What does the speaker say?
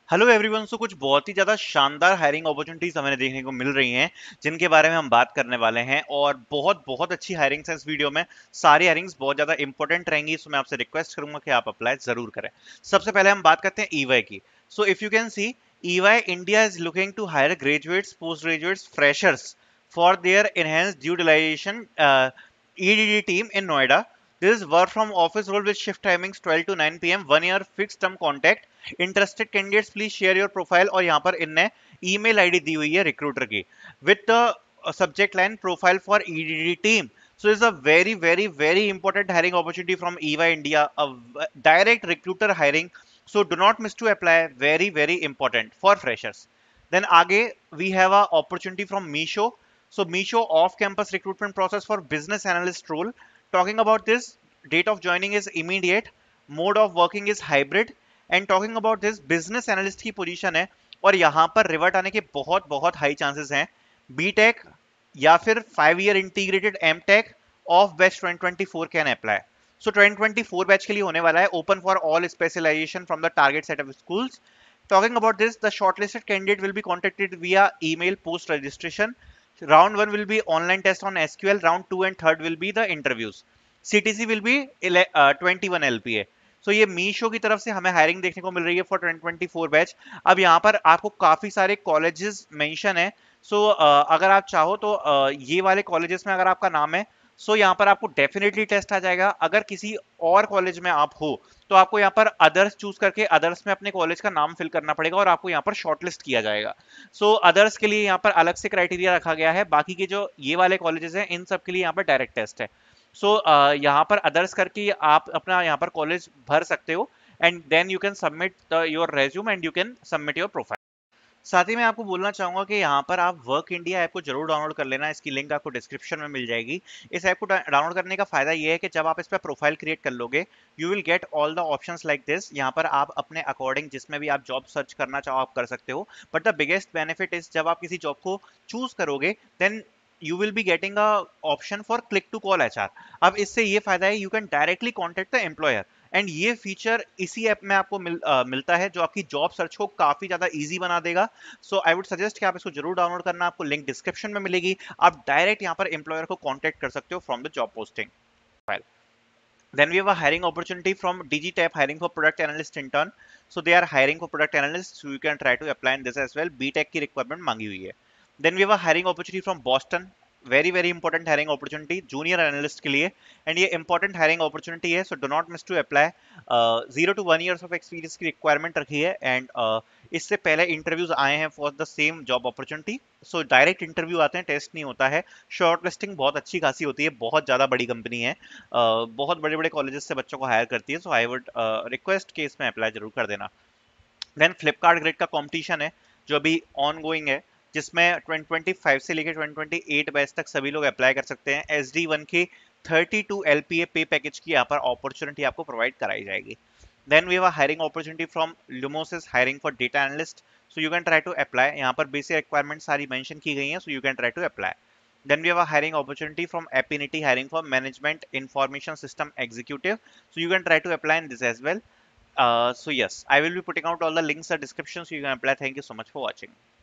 Hello everyone. सो कुछ बहुत ही ज़्यादा शानदार हायरिंग अपॉर्चुनिटीज हमें देखने को मिल रही हैं जिनके बारे में हम बात करने वाले हैं और बहुत बहुत अच्छी हायरिंग्स हैं इस वीडियो में। सारी हायरिंग्स बहुत ज़्यादा इंपॉर्टेंट रहेंगी, सो मैं आपसे रिक्वेस्ट करूंगा कि आप अप्लाई ज़रूर करें। सबसे पहले हम बात करते हैं ईवाई की। So if you can see, EY India is looking to hire graduates, post graduates, freshers for their enhanced utilization EDD team in Noida. This is work from office role with shift timings 12 to 9 p.m. 1 year fixed term contract. Interested candidates please share your profile, और यहाँ पर इनने email ID दी हुई है recruiter की with the subject line profile for EDD team. So it's a very very very important hiring opportunity from EY India, a direct recruiter hiring. So do not miss to apply. Very very important for freshers. Then आगे we have a opportunity from Meesho. So Meesho off campus recruitment process for business analyst role. Talking about this, date of joining is immediate, mode of working is hybrid, and talking about this business analyst की position है और यहां पर revert आने के बहुत बहुत high chances हैं। बीटेक या फिर 5 year integrated MTech of batch 2024 can apply. So 2024 batch के लिए होने वाला है open for all specialisation from the target set of schools. Talking about this, the shortlisted candidate will be contacted via email post registration. Round 1 will be online test on SQL. Round 2 and 3rd will be the interviews. CTC will be 21 LPA. सो ये मीशो की तरफ से हमें hiring देखने को मिल रही है for 2024 batch. अब यहाँ पर आपको काफी सारे कॉलेजेस मेंशन है. सो अगर आप चाहो तो ये वाले कॉलेजेस में अगर आपका नाम है, सो यहाँ पर आपको डेफिनेटली टेस्ट आ जाएगा. अगर किसी और कॉलेज में आप हो तो आपको यहाँ पर अदर्स चूज करके अदर्स में अपने कॉलेज का नाम फिल करना पड़ेगा और आपको यहाँ पर शॉर्टलिस्ट किया जाएगा. सो अदर्स के लिए यहाँ पर अलग से क्राइटेरिया रखा गया है. बाकी के जो ये वाले कॉलेजेस हैं इन सब के लिए यहाँ पर डायरेक्ट टेस्ट है. सो यहाँ पर अदर्स करके आप अपना यहाँ पर कॉलेज भर सकते हो and then you can submit your resume and you can submit your profile. साथ ही मैं आपको बोलना चाहूंगा कि यहाँ पर आप वर्क इंडिया ऐप को जरूर डाउनलोड कर लेना. इसकी लिंक आपको डिस्क्रिप्शन में मिल जाएगी. इस ऐप को डाउनलोड करने का फायदा ये है कि जब आप इस पर प्रोफाइल क्रिएट कर लोगे, you will get all the options like this. यहाँ पर आप अपने अकॉर्डिंग जिसमें भी आप जॉब सर्च करना चाहो आप कर सकते हो. But the biggest benefit is जब आप किसी जॉब को चूज करोगे then you will be getting a option for click to call HR. अब इससे ये फायदा है you can directly contact the employer and ये फीचर इसी ऐप में आपको मिलता है जो आपकी जॉब सर्च को काफी ज्यादा इजी बना देगा. सो आई वुड सजेस्ट कि आप इसको जरूर डाउनलोड करना. आपको लिंक डिस्क्रिप्शन में मिलेगी. आप डायरेक्ट यहाँ पर एम्प्लॉयर को कांटेक्ट कर सकते हो from the job posting file. Then we have a hiring opportunity from Digitap hiring for product analyst intern. So they are hiring for product analysts, so you can try to apply in this as well. BTech की requirement मांगी हुई है. Then we have a hiring opportunity from Boston. Very very important hiring opportunity junior analyst के लिए and ये important hiring opportunity है. So do not miss to apply. 0 to 1 years of experience की requirement रखी है एंड इससे पहले interviews आए हैं for the same job opportunity. So direct interview आते हैं, टेस्ट नहीं होता है. शॉर्ट लिस्टिंग बहुत अच्छी खासी होती है. बहुत ज़्यादा बड़ी कंपनी है, बहुत बड़े बड़े कॉलेजेस से बच्चों को हायर करती है. सो आई वुड रिक्वेस्ट कि इसमें अप्लाई जरूर कर देना. देन फ्लिपकार्ट ग्रेड का कंपटीशन है जो अभी ऑन गोइंग है, जिसमें 2025 से लेकर 2028 बैच तक सभी लोग अप्लाई कर सकते हैं. SD1 की 32 LPA पे पैकेज की यहाँ पर अपॉर्चुनिटी आपको प्रोवाइड कराई जाएगी. Then we have a hiring opportunity from Lumosys hiring for data analyst. So you can try to apply. यहाँ पर बेसिक रिक्वायरमेंट सारी मेंशन की गई हैं, so you can try to apply. Then we have a hiring opportunity from Appinity hiring for management information system executive. So you can try to apply in this as well. So yes, I will be putting out all the links in the description so you can apply. Thank you so much for watching.